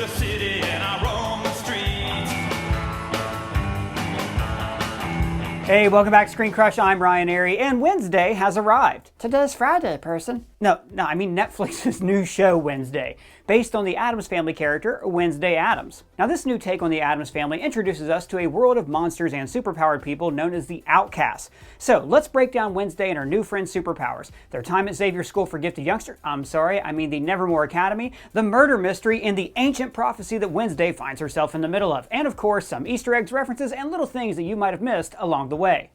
the city and I roam the streets. Hey, welcome back to ScreenCrush. I'm Ryan Arey, and Wednesday has arrived. Today's Friday, person. No, I mean Netflix's new show, Wednesday, based on the Addams Family character, Wednesday Addams. Now, this new take on the Addams Family introduces us to a world of monsters and superpowered people known as the Outcasts. So, let's break down Wednesday and her new friend Superpowers, their time at Xavier School for Gifted Youngsters, the Nevermore Academy, the murder mystery, and the ancient prophecy that Wednesday finds herself in the middle of, and of course, some Easter eggs, references, and little things that you might have missed along the way.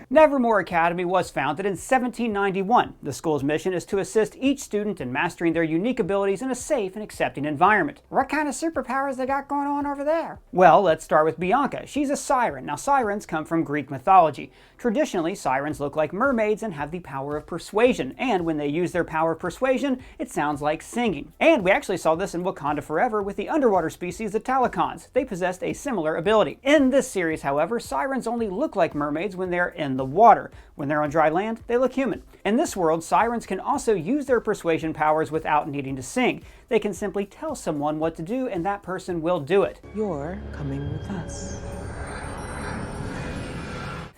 Nevermore Academy was founded in 1791. The school's mission is to assist each student in mastering their unique abilities in a safe and accepting environment. What kind of superpowers they got going on over there? Well, let's start with Bianca. She's a siren. Now, sirens come from Greek mythology. Traditionally, sirens look like mermaids and have the power of persuasion. And when they use their power of persuasion, it sounds like singing. And we actually saw this in Wakanda Forever with the underwater species, the Talikons. They possessed a similar ability. In this series, however, sirens only look like mermaids when they're in the water. When they're on dry land, they look human. In this world, sirens can also use their persuasion powers without needing to sing. They can simply tell someone what to do, and that person will do it. You're coming with us.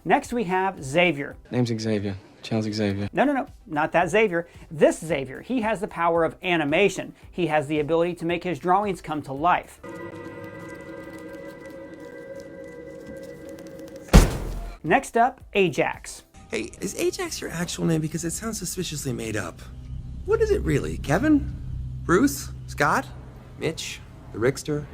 Next, we have Xavier. Name's Xavier. Charles Xavier. No, not that Xavier. This Xavier, he has the power of animation. He has the ability to make his drawings come to life. Next up, Ajax. Hey, is Ajax your actual name? Because it sounds suspiciously made up. What is it really? Kevin? Bruce? Scott? Mitch? The Rickster?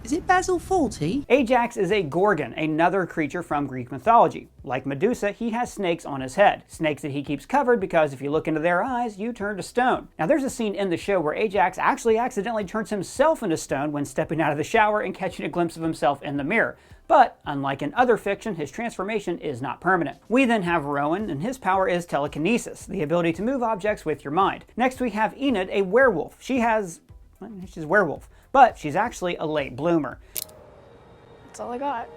Is it Basil Fawlty? Ajax is a Gorgon, another creature from Greek mythology. Like Medusa, he has snakes on his head. Snakes that he keeps covered because if you look into their eyes, you turn to stone. Now, there's a scene in the show where Ajax actually accidentally turns himself into stone when stepping out of the shower and catching a glimpse of himself in the mirror. But, unlike in other fiction, his transformation is not permanent. We then have Rowan, and his power is telekinesis, the ability to move objects with your mind. Next we have Enid, a werewolf. She's a werewolf, but she's actually a late bloomer. That's all I got.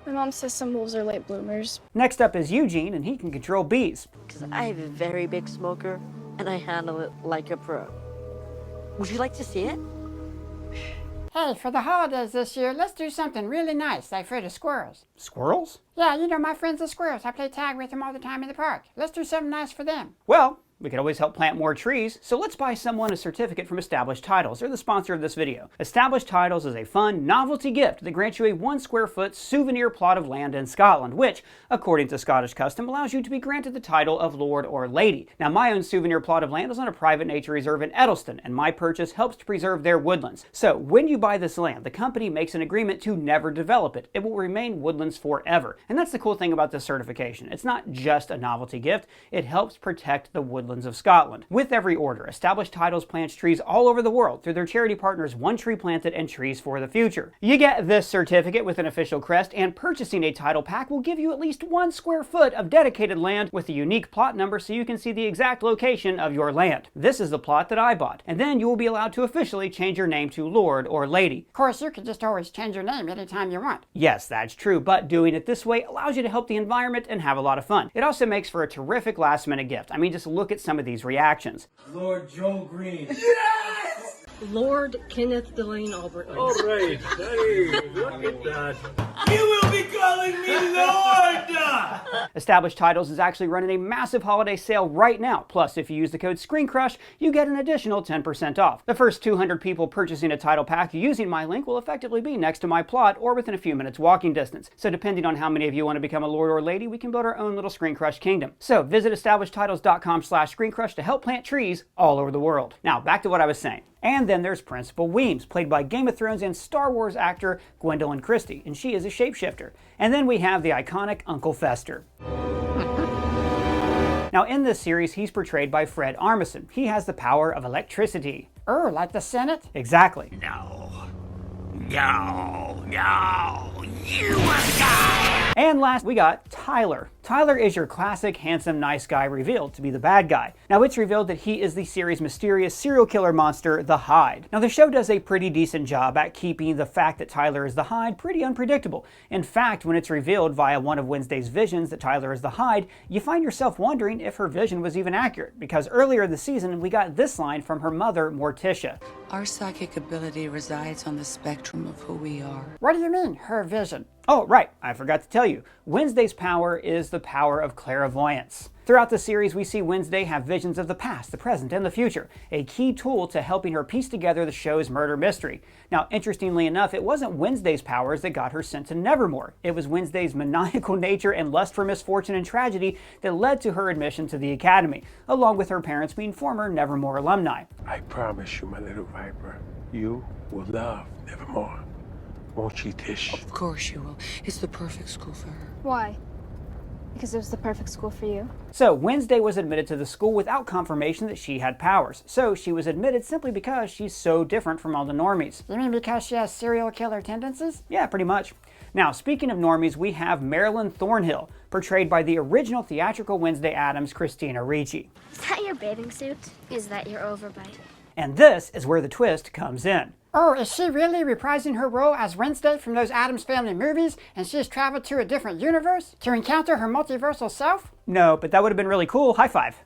My mom says some wolves are late bloomers. Next up is Eugene, and he can control bees. Because I have a very big smoker, and I handle it like a pro. Would you like to see it? Hey, for the holidays this year, let's do something really nice, like for the squirrels. Squirrels? Yeah, you know my friends the squirrels. I play tag with them all the time in the park. Let's do something nice for them. Well, we could always help plant more trees, so let's buy someone a certificate from Established Titles. They're the sponsor of this video. Established Titles is a fun, novelty gift that grants you a 1 square foot souvenir plot of land in Scotland, which, according to Scottish custom, allows you to be granted the title of Lord or Lady. Now, my own souvenir plot of land is on a private nature reserve in Edelston, and my purchase helps to preserve their woodlands. So, when you buy this land, the company makes an agreement to never develop it. It will remain woodlands forever. And that's the cool thing about this certification. It's not just a novelty gift, it helps protect the woodlands of Scotland. With every order, Established Titles plants trees all over the world through their charity partners One Tree Planted and Trees for the Future. You get this certificate with an official crest, and purchasing a title pack will give you at least 1 square foot of dedicated land with a unique plot number so you can see the exact location of your land. This is the plot that I bought, and then you will be allowed to officially change your name to Lord or Lady. Of course, you can just always change your name anytime you want. Yes, that's true, but doing it this way allows you to help the environment and have a lot of fun. It also makes for a terrific last-minute gift. I mean, just look at some of these reactions. Lord Joe Green. Yes! Lord Kenneth Delane Albert. All right. Hey, look at that. You will be calling me Lord! Established Titles is actually running a massive holiday sale right now. Plus, if you use the code ScreenCrush, you get an additional 10% off. The first 200 people purchasing a title pack using my link will effectively be next to my plot or within a few minutes walking distance. So depending on how many of you want to become a Lord or Lady, we can build our own little ScreenCrush kingdom. So visit establishedtitles.com/ScreenCrush to help plant trees all over the world. Now, back to what I was saying. And then there's Principal Weems, played by Game of Thrones and Star Wars actor Gwendolyn Christie, and she is a shapeshifter. And then we have the iconic Uncle Fester. Now, in this series, he's portrayed by Fred Armisen. He has the power of electricity. Oh, like the Senate? Exactly. No, you must die! And last, we got Tyler. Tyler is your classic handsome nice guy revealed to be the bad guy. Now it's revealed that he is the series' mysterious serial killer monster, the Hyde. Now the show does a pretty decent job at keeping the fact that Tyler is the Hyde pretty unpredictable. In fact, when it's revealed via one of Wednesday's visions that Tyler is the Hyde, you find yourself wondering if her vision was even accurate, because earlier this season we got this line from her mother, Morticia. Our psychic ability resides on the spectrum of who we are. What do you mean, her vision? Oh, right, I forgot to tell you. Wednesday's power is the power of clairvoyance. Throughout the series, we see Wednesday have visions of the past, the present, and the future, a key tool to helping her piece together the show's murder mystery. Now, interestingly enough, it wasn't Wednesday's powers that got her sent to Nevermore. It was Wednesday's maniacal nature and lust for misfortune and tragedy that led to her admission to the Academy, along with her parents being former Nevermore alumni. I promise you, my little viper, you will love Nevermore. Won't you, Tish? Of course you will. It's the perfect school for her. Why? Because it was the perfect school for you. So Wednesday was admitted to the school without confirmation that she had powers. So she was admitted simply because she's so different from all the normies. You mean because she has serial killer tendencies? Yeah, pretty much. Now, speaking of normies, we have Marilyn Thornhill, portrayed by the original theatrical Wednesday Addams, Christina Ricci. Is that your bathing suit? Is that your overbite? And this is where the twist comes in. Oh, is she really reprising her role as Wednesday from those Addams Family movies, and she's traveled to a different universe to encounter her multiversal self? No, but that would have been really cool. High five.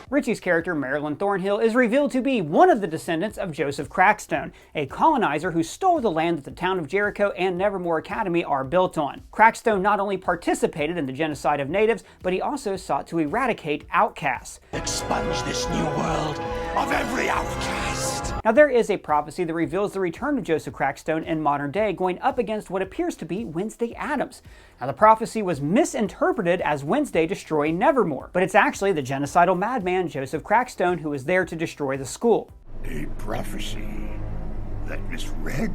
Ritchie's character, Marilyn Thornhill, is revealed to be one of the descendants of Joseph Crackstone, a colonizer who stole the land that the town of Jericho and Nevermore Academy are built on. Crackstone not only participated in the genocide of natives, but he also sought to eradicate outcasts. Expunge this new world of every outcast. Now there is a prophecy that reveals the return of Joseph Crackstone in modern day, going up against what appears to be Wednesday Addams. Now the prophecy was misinterpreted as Wednesday destroying Nevermore, but it's actually the genocidal madman Joseph Crackstone who is there to destroy the school. A prophecy that misread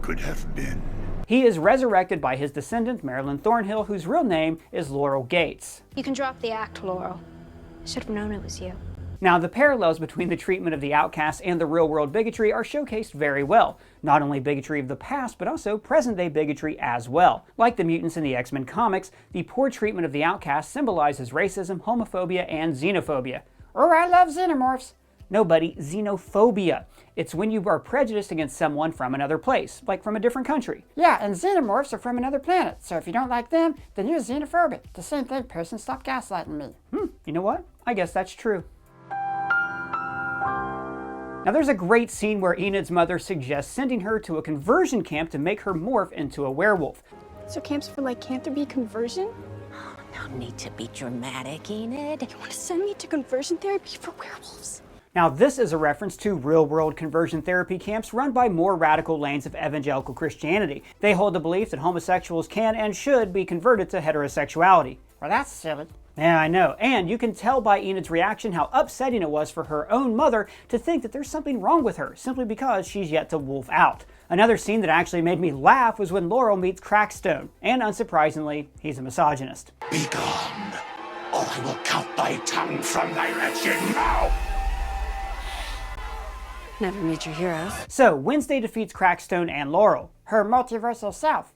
could have been. He is resurrected by his descendant, Marilyn Thornhill, whose real name is Laurel Gates. You can drop the act, Laurel. Should have known it was you. Now, the parallels between the treatment of the outcasts and the real-world bigotry are showcased very well. Not only bigotry of the past, but also present-day bigotry as well. Like the mutants in the X-Men comics, the poor treatment of the outcasts symbolizes racism, homophobia, and xenophobia. Oh, I love xenomorphs. No, buddy, xenophobia. It's when you are prejudiced against someone from another place, like from a different country. Yeah, and xenomorphs are from another planet, so if you don't like them, then you're xenophobic. The same thing, person. Stop gaslighting me. You know what? I guess that's true. Now there's a great scene where Enid's mother suggests sending her to a conversion camp to make her morph into a werewolf. So camps for lycanthropy conversion? No need to be dramatic, Enid. You want to send me to conversion therapy for werewolves? Now this is a reference to real-world conversion therapy camps run by more radical lanes of evangelical Christianity. They hold the belief that homosexuals can and should be converted to heterosexuality. Well, that's silly. Yeah, I know. And you can tell by Enid's reaction how upsetting it was for her own mother to think that there's something wrong with her, simply because she's yet to wolf out. Another scene that actually made me laugh was when Laurel meets Crackstone. And unsurprisingly, he's a misogynist. Be gone, or I will count thy tongue from thy wretched mouth. Never meet your heroes. So, Wednesday defeats Crackstone and Laurel. Her multiversal self.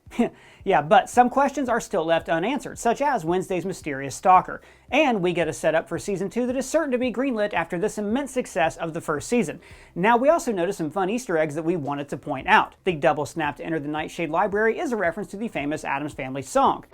Yeah, but some questions are still left unanswered, such as Wednesday's mysterious stalker. And we get a setup for Season 2 that is certain to be greenlit after this immense success of the first season. Now, we also noticed some fun Easter eggs that we wanted to point out. The double snap to enter the Nightshade Library is a reference to the famous Addams Family song.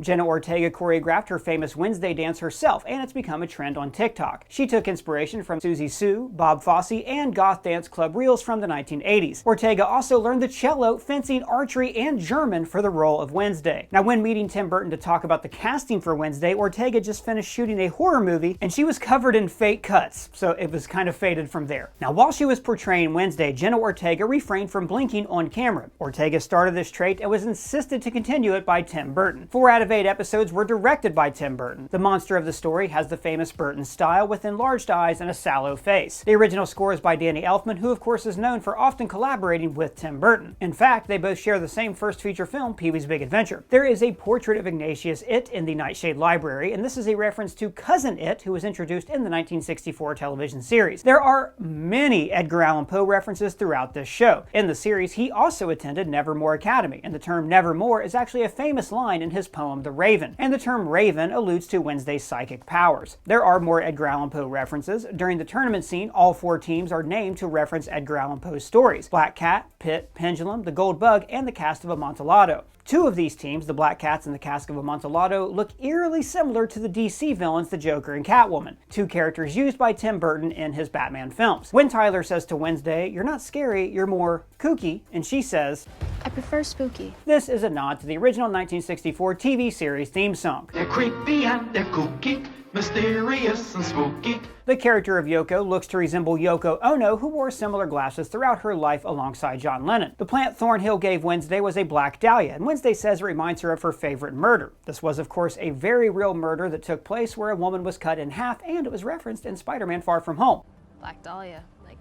Jenna Ortega choreographed her famous Wednesday dance herself, and it's become a trend on TikTok. She took inspiration from Susie Sue, Bob Fosse, and goth dance club reels from the 1980s. Ortega also learned the cello, fencing, archery, and German for the role of Wednesday. Now, when meeting Tim Burton to talk about the casting for Wednesday, Ortega just finished shooting a horror movie, and she was covered in fake cuts, so it was kind of faded from there. Now, while she was portraying Wednesday, Jenna Ortega refrained from blinking on camera. Ortega started this trait and was insisted to continue it by Tim Burton. 4 out of 8 episodes were directed by Tim Burton. The monster of the story has the famous Burton style with enlarged eyes and a sallow face. The original score is by Danny Elfman, who of course is known for often collaborating with Tim Burton. In fact, they both share the same first feature film, Pee-wee's Big Adventure. There is a portrait of Ignatius It in the Nightshade Library, and this is a reference to Cousin It, who was introduced in the 1964 television series. There are many Edgar Allan Poe references throughout this show. In the series, he also attended Nevermore Academy, and the term Nevermore is actually a famous line in his poem the Raven, and the term Raven alludes to Wednesday's psychic powers. There are more Edgar Allan Poe references. During the tournament scene, all 4 teams are named to reference Edgar Allan Poe's stories: Black Cat, Pit, Pendulum, the Gold Bug, and the Cask of Amontillado. 2 of these teams, the Black Cats and the Cask of Amontillado, look eerily similar to the DC villains, the Joker and Catwoman, 2 characters used by Tim Burton in his Batman films. When Tyler says to Wednesday, "You're not scary, you're more kooky," and she says, I prefer spooky. this is a nod to the original 1964 TV series theme song. They're creepy and they're kooky, mysterious and spooky. The character of Yoko looks to resemble Yoko Ono, who wore similar glasses throughout her life alongside John Lennon. The plant Thornhill gave Wednesday was a black dahlia, and Wednesday says it reminds her of her favorite murder. This was, of course, a very real murder that took place where a woman was cut in half, and it was referenced in Spider-Man Far From Home. Black Dahlia, like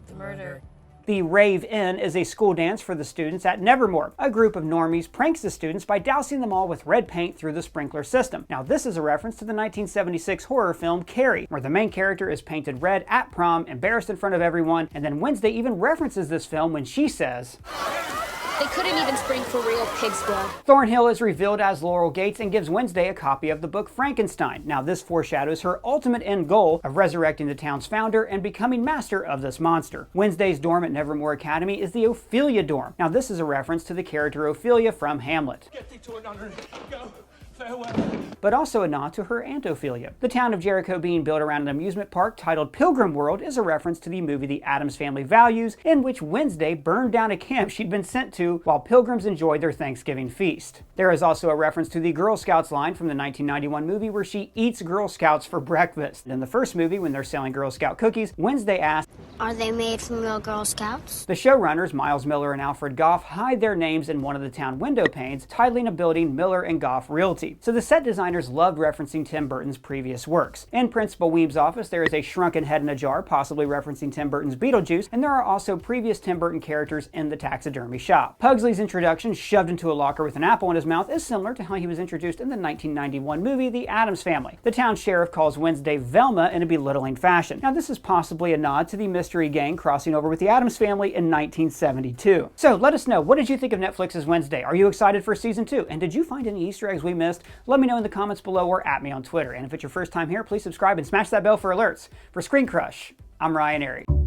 the murder. The Rave In is a school dance for the students at Nevermore. A group of normies pranks the students by dousing them all with red paint through the sprinkler system. Now, this is a reference to the 1976 horror film Carrie, where the main character is painted red at prom, embarrassed in front of everyone, and then Wednesday even references this film when she says, They couldn't even spring for real pig's blood. Thornhill is revealed as Laurel Gates and gives Wednesday a copy of the book Frankenstein. Now, this foreshadows her ultimate end goal of resurrecting the town's founder and becoming master of this monster. Wednesday's dorm at Nevermore Academy is the Ophelia dorm. Now, this is a reference to the character Ophelia from Hamlet. Get thee to another. Go. Farewell. But also a nod to her Aunt Ophelia. The town of Jericho being built around an amusement park titled Pilgrim World is a reference to the movie The Addams Family Values, in which Wednesday burned down a camp she'd been sent to while pilgrims enjoyed their Thanksgiving feast. There is also a reference to the Girl Scouts line from the 1991 movie where she eats Girl Scouts for breakfast. In the first movie, when they're selling Girl Scout cookies, Wednesday asks, Are they made from real Girl Scouts? The showrunners, Miles Miller and Alfred Goff, hide their names in one of the town window panes, titling a building Miller and Goff Realty. So the set designers loved referencing Tim Burton's previous works. In Principal Weeb's office, there is a shrunken head in a jar, possibly referencing Tim Burton's Beetlejuice, and there are also previous Tim Burton characters in the taxidermy shop. Pugsley's introduction, shoved into a locker with an apple in his mouth, is similar to how he was introduced in the 1991 movie The Addams Family. The town sheriff calls Wednesday Velma in a belittling fashion. Now, this is possibly a nod to the mystery gang crossing over with the Addams Family in 1972. So let us know, what did you think of Netflix's Wednesday? Are you excited for season 2? And did you find any Easter eggs we missed? Let me know in the comments below or at me on Twitter. And if it's your first time here, please subscribe and smash that bell for alerts. For ScreenCrush, I'm Ryan Arey.